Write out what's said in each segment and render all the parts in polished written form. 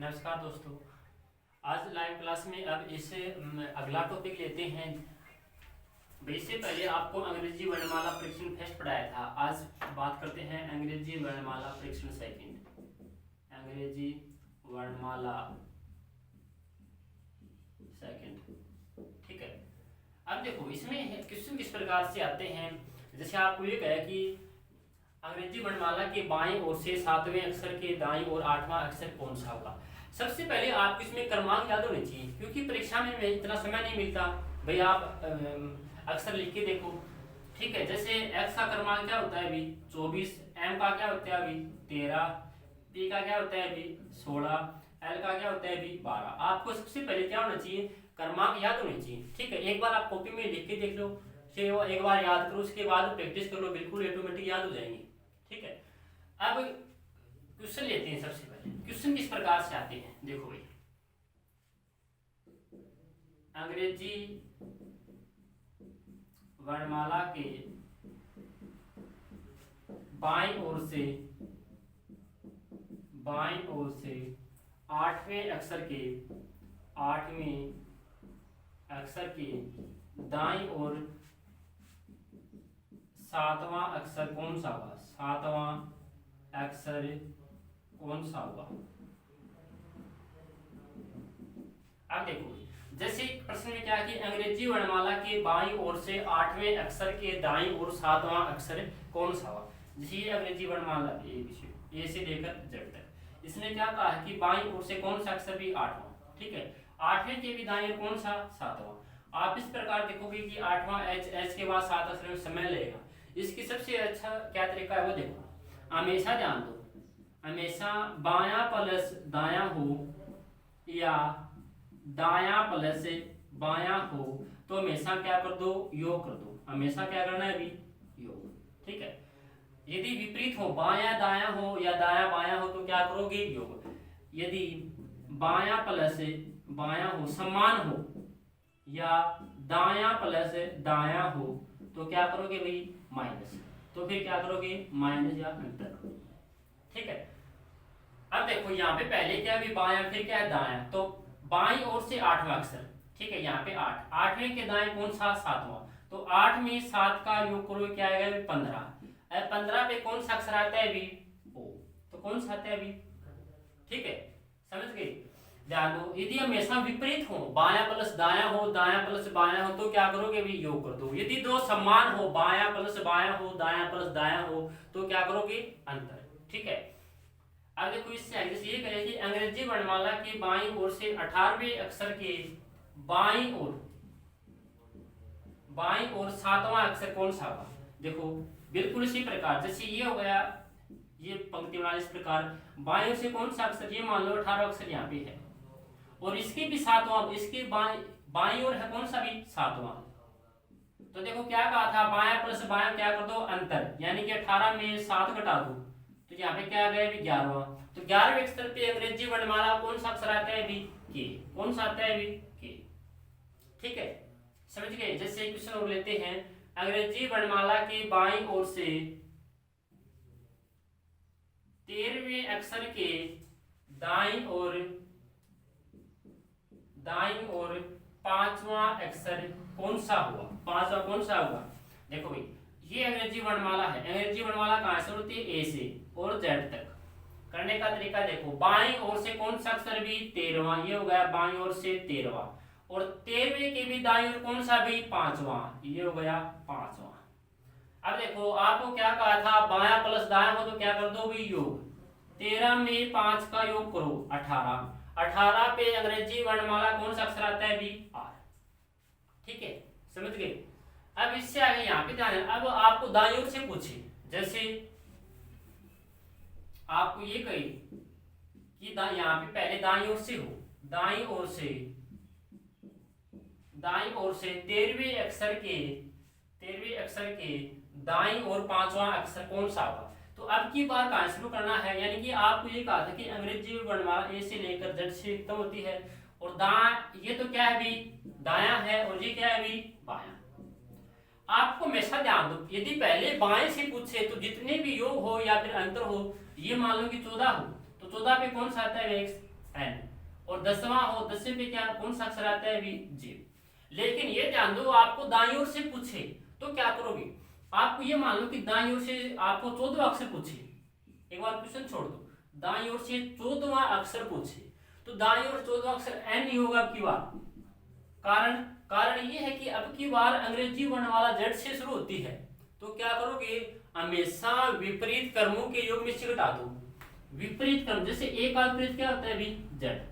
नमस्कार दोस्तों। आज लाइव क्लास में अब इसे अगला टॉपिक लेते हैं। इससे पहले आपको अंग्रेजी वर्णमाला परीक्षण फर्स्ट पढ़ाया था। आज बात करते हैं अंग्रेजी वर्णमाला परीक्षण सेकंड। अंग्रेजी वर्णमाला सेकंड, ठीक है। अब देखो इसमें क्वेश्चन किस प्रकार से आते हैं। जैसे आपको ये कहा कि अंग्रेजी वर्णमाला के बाएं ओर से 7वें अक्षर के दाईं ओर 8वां अक्षर कौन सा होगा। सबसे पहले आपको इसमें क्रमांक याद होने चाहिए, क्योंकि परीक्षा में इतना समय नहीं मिलता। भाई आप अक्षर लिख के देखो, ठीक है। जैसे एक्स का क्रमांक क्या होता है अभी 24, एम का क्या होता है अभी 13, पी का क्या होता है अभी 16, एल का क्या होता है अभी 12। आपको सबसे पहले क्या होना चाहिए, क्रमांक याद होने चाहिए, ठीक है। एक बार आप कॉपी में लिख के देख लो, फिर एक बार याद करो, उसके बाद प्रैक्टिस कर लो, बिल्कुल ऑटोमेटिक याद हो जाएंगे, ठीक है। अब क्वेश्चन लेते हैं। सबसे पहले क्वेश्चन किस प्रकार से आते हैं, देखो भाई। अंग्रेजी वर्णमाला के बाईं ओर से 8वें अक्षर के दाईं ओर 7वां अक्षर कौन सा होगा। 7वां अक्षर कौन सा होगा। अब देखो, जैसे प्रश्न में क्या है कि अंग्रेजी वर्णमाला के बाईं ओर से 8वें अक्षर के दाईं ओर 7वां अक्षर कौन सा होगा। जैसे ये अंग्रेजी वर्णमाला ए से लेकर जेड तक, इसने क्या कहा है कि बाईं ओर से कौन सा अक्षर भी 8वां, ठीक है। 8वें के भी दाईं ओर कौन सा 7वां। आप इस प्रकार देखोगे कि 8वां एच के बाद 7 अक्षर में समय लगेगा। इसकी सबसे अच्छा क्या तरीका है वो देखो, हमेशा ध्यान दो, हमेशा बायां प्लस दायां हो या दायां प्लस बायां हो तो हमेशा क्या कर दो, योग कर दो। हमेशा क्या करना है अभी, योग, ठीक है। यदि विपरीत हो, बायां दायां हो या दायां बायां हो तो क्या करोगे, योग। यदि बायां प्लस बायां हो समान हो या दायां प्लस दायां हो तो क्या करोगे भाई, माइनस। तो फिर क्या करोगे, माइनस या अंतर करोगे, ठीक है। अब देखो यहाँ पे पहले क्या है बायां, फिर क्या है दायां, तो बाईं ओर से 8वां अक्षर, ठीक है। यहाँ पे 8, 8वें के दाएं कौन सा 7वां, तो 8 में 7 का योग करो क्या आएगा 15। अब 15 पे कौन सा अक्षर आता है अभी ओ, तो कौन सा आता है अभी, ठीक है, समझ गए। ध्यान दो, यदि हमेशा विपरीत हो, बायां प्लस दायां हो दायां प्लस बायां हो तो क्या करोगे अभी, योग कर दो। यदि दो समान हो, बायां प्लस बायां हो दायां प्लस दायां हो तो क्या करोगे, अंतर, ठीक है। अब देखो इससे आगे जैसे ये कहे कि अंग्रेजी वर्णमाला की बाईं ओर से 18वें अक्षर के बाईं ओर 7वां अक्षर कौन सा होगा। देखो बिल्कुल इसी प्रकार, जैसे ये हो गया, ये पंक्ति बना इस प्रकार, बाईं ओर से कौन सा अक्षर, ये मान लो 18वां अक्षर यहाँ पे है और इसके भी 7वां, इसके बाईं ओर है कौन सा भी 7वां। तो देखो क्या कहा था, बायां प्लस बायां क्या कर दो, अंतर, यानी कि 18 में 7 घटा दो तो यहाँ पे क्या आ गया अभी 11वां। तो 11वें अक्षर पे अंग्रेजी वर्णमाला कौन सा अक्षर आता है अभी, के। कौन सा आता है अभी, के, ठीक है, समझ गए। जैसे क्वेश्चन और लेते हैं, अंग्रेजी वर्णमाला की बाईं ओर से 13वें अक्षर के दाईं ओर 5वां अक्षर कौन सा हुआ। 5वां कौन सा हुआ, देखो भाई ये अंग्रेजी वर्णमाला है। अंग्रेजी वर्णमाला कहां से होती है, ए से और जेड तक। करने का तरीका देखो, बाईं ओर से कौन सा अक्षर भी 13वां, ये हो गया बाईं ओर से 13वां, और 13वें के भी दाईं ओर कौन सा भी 5वां, ये हो गया 5वां। अब देखो आपको क्या कहा था, बायां प्लस दायां हो तो क्या कर दो भी योग। 13 में 5 का योग करो 18, 18 पे अंग्रेजी वर्णमाला कौन सा अक्षर आता है भी आर, ठीक है, समझ गए। अब इससे आगे यहाँ पे ध्यान है, अब आपको दाईं ओर से पूछे, जैसे आपको ये कही कि यहाँ पे पहले दाईं ओर से हो, दाईं ओर से 13वें अक्षर के दाईं ओर 5वां अक्षर कौन सा होगा। तो अब की बार कहां शुरू करना है, यानी कि आपको ये कहा था कि अंग्रेजी वर्णमाला ए से लेकर जेड से खत्म होती है, और ये तो क्या है अभी दायां है और ये क्या है अभी बायां। आपको हमेशा ध्यान दो, यदि पहले बाएं से पूछे तो जितने भी योग हो या फिर अंतर हो, ये मान लो कि 14 हो तो 14 पे कौन सा आता है एन, और 10वां हो 10वें पे क्या कौन सा अक्षर आता है? वी जे। लेकिन ये ध्यान दो, आपको दाईं ओर से पूछे तो क्या करोगे? आपको ये मान लो कि दाईं ओर से आपको 14वां अक्षर पूछे, एक बार क्वेश्चन छोड़ दो, दाईं ओर से 14वां अक्षर पूछे तो दाईं ओर 14वां अक्षर एन ही होगा अब की बार। कारण कारण ये है कि अब की बार अंग्रेजी वर्णमाला जेड से शुरू होती है, तो क्या करोगे? हमेशा विपरीत क्रमों के योग में से घटा दो। विपरीत क्रम, जैसे ए का विपरीत क्या होता है? भी जेड।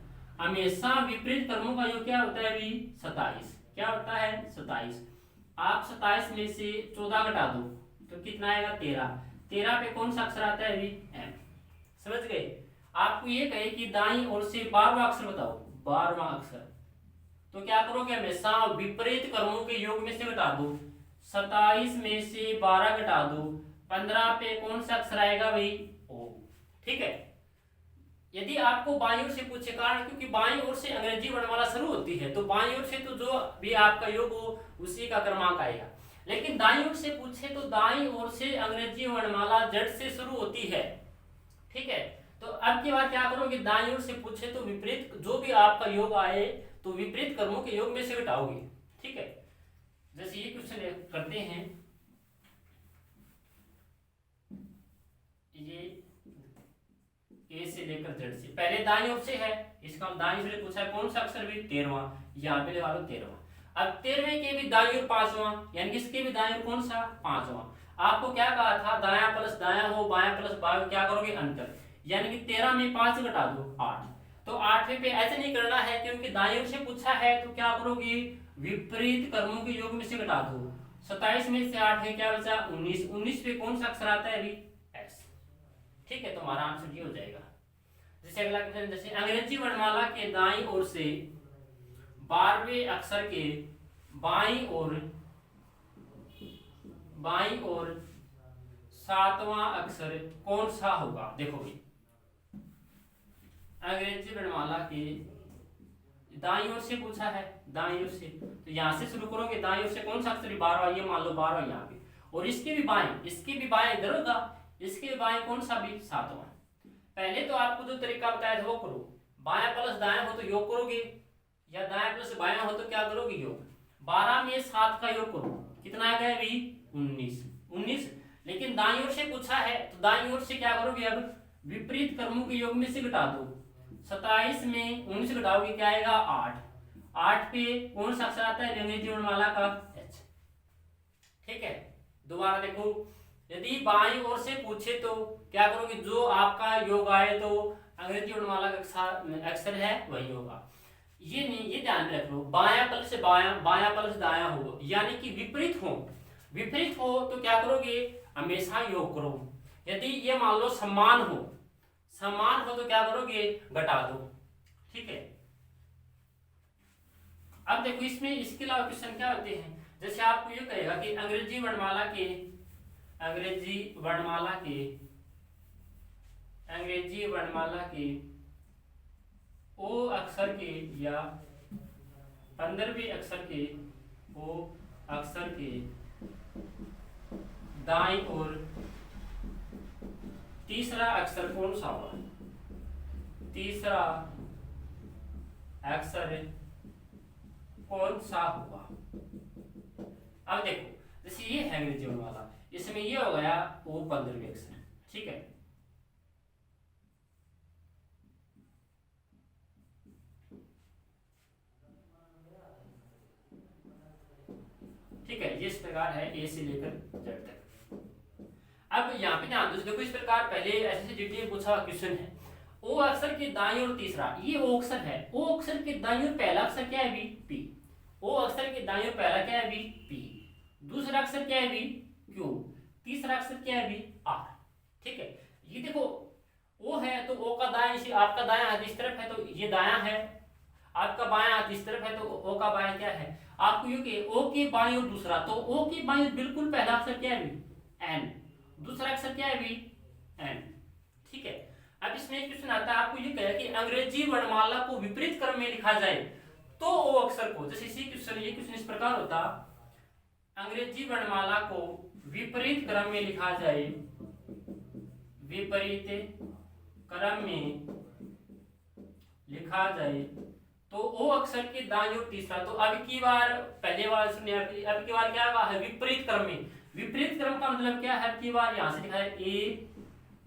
हमेशा विपरीत क्रमों का योग क्या होता है? भी 27। क्या होता है? 27। आप 27 में से 14 घटा दो तो कितना आएगा? 13। 13 पे कौन सा अक्षर आता है? भी एम। समझ गए? आपको ये कहे कि दाईं ओर से 12वां अक्षर बताओ, 12वां अक्षर, तो क्या करोगे? हमेशा विपरीत क्रमों के योग में से घटा दो। 27 में से 12 घटा दो, 15 पे कौन सा अक्षर आएगा? भाई ओ। ठीक है। यदि आपको बाईं ओर से पूछे, कारण क्योंकि बाईं ओर से अंग्रेजी वर्णमाला शुरू होती है, तो बाईं ओर से तो जो भी आपका योग हो उसी का क्रमांक आएगा। लेकिन दाईं ओर से पूछे तो दाईं ओर से अंग्रेजी वर्णमाला जेड से शुरू होती है। ठीक है। तो अब की बार क्या करोगे? दाईं ओर से पूछे तो विपरीत जो भी आपका योग आए तो विपरीत क्रमों के योग में से घटाओगे। ठीक है। जैसे ये क्वेश्चन करते हैं, ये ए से लेकर जेड से, पहले दाईं ओर से है, इसका हम दाईं ओर से पूछा है कौन सा अक्षर? भी 13वां, यहाँ पे लगा लो 13वां। अब 13वें के भी दाईं ओर 5वां, यानी इसके भी दाईं ओर कौन सा? 5वां। आपको क्या कहा था? दायां प्लस दायां हो, बायां प्लस बायां, क्या करोगे? अंतर, यानी कि 13 में 5 घटा दो 8। तो 8वें पे ऐसे नहीं करना है, क्योंकि दाईं ओर से पूछा है तो क्या करोगे? विपरीत क्रमों के योग में से घटा दो। 27 में से 8 है क्या बचा? 19। 19 पे कौन सा अक्षर आता है? भी एस। ठीक है, तो हमारा आंसर ये हो जाएगा। जैसे अगला क्वेश्चन, जैसे अंग्रेजी वर्णमाला के दाईं ओर से 12वें अक्षर के बाईं ओर 7वां अक्षर कौन सा होगा? देखो भाई, अंग्रेजी वर्णमाला के दाईं ओर से पूछा है, दाईं ओर से, तो यहां से शुरू करोगे। दाईं ओर से कौन सा अक्षर? 12वां, ये मान लो 12वां यहाँ पे, और इसके भी बाएं इधर होगा, इसके बाएं कौन सा? भी 7वां। पहले तो आपको जो तरीका बताया था वो करो, बायां प्लस दायां हो तो योग करोगे, या दायां प्लस बायां हो तो क्या करोगे? योग। 12 में 7 का योग करो, कितना आ गया? भी 19। लेकिन दाईं ओर से पूछा है तो दाईं ओर से क्या करोगे? अब विपरीत क्रमों के योग में से घटा दो। 27 में 19 घटाओगे, क्या आएगा? 8। 8 पे कौन सा अक्षर आता है? अंग्रेजी वर्णमाला का एच। ठीक है। दोबारा देखो, यदि बाईं ओर से पूछे तो क्या करोगे? जो आपका योग आए तो अंग्रेजी वर्णमाला का अक्षर है वही होगा। ये नहीं, ये ध्यान में रख लो, बायां प्लस बायां, बायां प्लस दायां हो, यानी कि विपरीत हो तो क्या करोगे? हमेशा योग करो। यदि ये मान लो समान हो तो क्या करोगे? घटा दो। ठीक है। अब देखो, इसमें इसके अलावा क्वेश्चन क्या होते हैं, जैसे आपको ये कहेगा कि अंग्रेजी वर्णमाला के ओ अक्षर के या 15वें अक्षर के ओ अक्षर के दाईं ओर तीसरा अक्षर कौन सा होगा? तीसरा अक्षर कौन सा होगा? अब देखो, जैसे ये है अंग्रेजी वर्णमाला, इसमें ये हो गया ओ 15वें अक्षर। ठीक है। ठीक है, ये इस प्रकार है ए से लेकर जेड तक। अब यहाँ पे ध्यान दो, देखो इस प्रकार पहले ऐसे डिटेल पूछा क्वेश्चन है, ओ अक्षर के दाईं ओर तीसरा, ये ओ अक्षर है, ओ अक्षर के दाईं ओर पहला अक्षर क्या है? भी पी। ओ अक्षर के दाईं ओर पहला क्या है? भी पी। दूसरा अक्षर क्या है? भी क्यू। तीसरा अक्षर क्या है? भी आर। ठीक है। ये देखो, ओ है तो ओ का दायां, आपका दायां हाथ इस तरफ है तो ये दायां है, आपका बायां हाथ इस तरफ है तो ओ का बायां क्या है? आपको यू के ओ के बाईं ओर दूसरा, तो ओ के बाईं ओर बिल्कुल पहला अक्षर क्या है? भी एन। दूसरा अक्षर क्या है? भी एन। ठीक है। अब इसमें एक क्वेश्चन आता है, आपको ये कहा कि अंग्रेजी वर्णमाला को विपरीत क्रम में लिखा जाए तो ओ अक्षर को, जैसे इसी क्वेश्चन, ये क्वेश्चन इस प्रकार होता, अंग्रेजी वर्णमाला को विपरीत क्रम में लिखा जाए, विपरीत क्रम में लिखा जाए तो ओ अक्षर के दाईं ओर तीसरा। तो अब की बार पहले बार सुनिए, अब की बार क्या है विपरीत क्रम में। विपरीत क्रम का मतलब क्या है, अब की बार यहां से लिखा है ए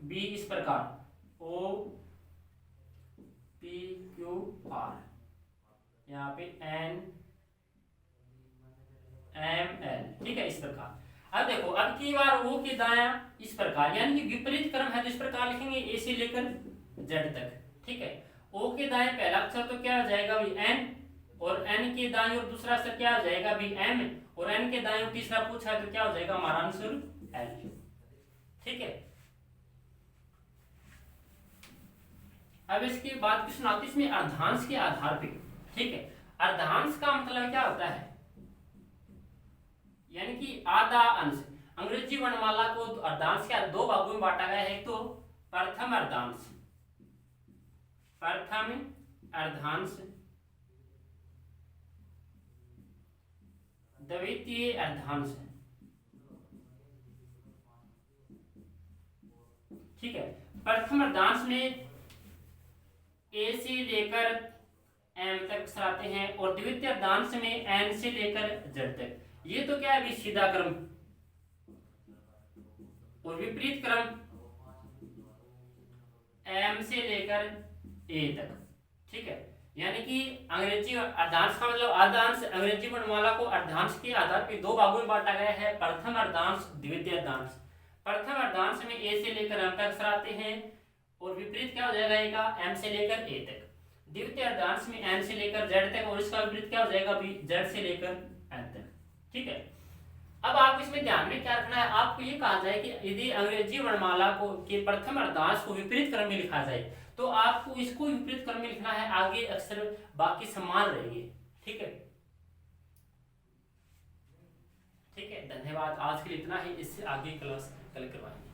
बी इस प्रकार ओ पी क्यू आर, यहाँ पे एन एम एल, ठीक है इस प्रकार। अब देखो अब की बार ओ के दाया इस प्रकार, यानी कि विपरीत क्रम है तो इस प्रकार लिखेंगे ए से लेकर जेड तक, ठीक है। ओ के दाएं पहला अक्षर तो क्या हो जाएगा भी एन, और एन के दाएं और दूसरा अक्षर क्या हो जाएगा भी एम, और एन के दाएं और तीसरा पूछा है तो क्या हो जाएगा हमारा आंसर एल, ठीक है। अब इसके बाद क्वेश्चन आते हैं इसमें अर्धांश के आधार पे, ठीक है। अर्धांश का मतलब क्या होता है, यानी कि आधा अंश। अंग्रेजी वर्णमाला को अर्धांश के दो भागों में बांटा गया है, एक तो प्रथम अर्धांश, प्रथम अर्धांश, द्वितीय अर्धांश, ठीक है। प्रथम अर्धांश में ए से लेकर एम तक आते हैं और द्वितीय अर्धांश में एन से लेकर जेड तक। ये तो क्या है अभी सीधा क्रम, और विपरीत क्रम एम से लेकर ए तक, ठीक है। यानी कि अंग्रेजी अर्धांश का मतलब अर्धांश, अंग्रेजी वर्णमाला को अर्धांश के आधार पर दो भागों में बांटा गया है, प्रथम अर्धांश द्वितीय अर्धांश। प्रथम अर्धांश में ए से लेकर एम तक आते हैं और विपरीत क्या हो जाएगा एम से लेकर ए तक। द्वितीय अर्धांश में एन से लेकर जेड तक, और इसका विपरीत क्या हो जाएगा भी जेड से लेकर एन तक, ठीक है। अब आपको इसमें ध्यान में क्या रखना है, आपको ये कहा जाए कि यदि अंग्रेजी वर्णमाला को के प्रथम अर्धांश को विपरीत क्रम में लिखा जाए तो आपको इसको विपरीत क्रम में लिखना है, आगे अक्षर बाकी समान रहेंगे, ठीक है। ठीक है, धन्यवाद। आज के लिए इतना ही, इससे आगे क्लास कल करवाएंगे।